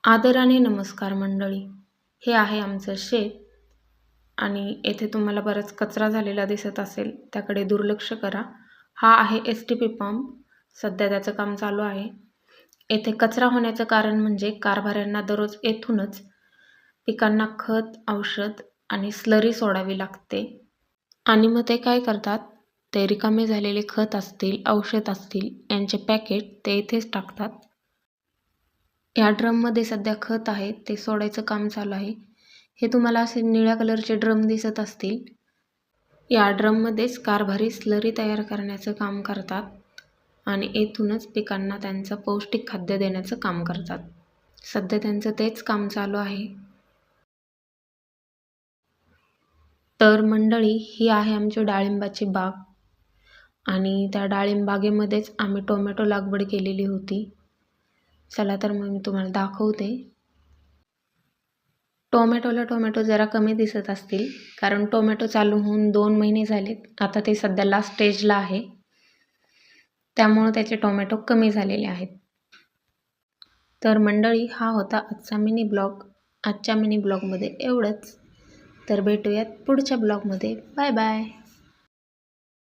आदराने नमस्कार मंडळी. हे आहे आमचं शेत आणि येथे तुम्हाला बराच कचरा झालेला दिसत असेल, त्याकडे दुर्लक्ष करा. हा आहे एस-टी-पी पंप. सध्या त्याचं काम चालू आहे. येथे कचरा होण्याचं कारण म्हणजे कारभाऱ्यांना दररोज येथूनच पिकांना खत, औषध आणि स्लरी सोडावी लागते. आणि मग ते काय करतात, ते रिकामे झालेले खत असतील, औषध असतील यांचे पॅकेट ते इथेच टाकतात. या ड्रममध्ये सध्या खत आहे, ते सोडायचं काम चालू आहे. हे तुम्हाला असे निळ्या कलरचे ड्रम दिसत असतील. या ड्रममध्येच कारभारी स्लरी तयार करण्याचं काम करतात आणि येथूनच पिकांना त्यांचं पौष्टिक खाद्य देण्याचं काम करतात. सध्या त्यांचं तेच काम चालू आहे. तर मंडळी, ही आहे आमची डाळिंबाची बाग आणि त्या डाळिंब बागेमध्येच आम्ही टोमॅटो लागवड केलेली होती. चला तर मग मी तुम्हाला दाखवते. टोमॅटो जरा कमी दिसत असतील, कारण टोमॅटो चालू होऊन 2 महिने झालेत. आता ते सध्या लास्ट स्टेजला आहे, त्यामुळं त्याचे टोमॅटो कमी झालेले आहेत. तर मंडळी, हा होता आजचा मिनी ब्लॉग. आजच्या मिनी ब्लॉगमध्ये एवढंच. तर भेटूयात पुढच्या ब्लॉगमध्ये. Bye bye.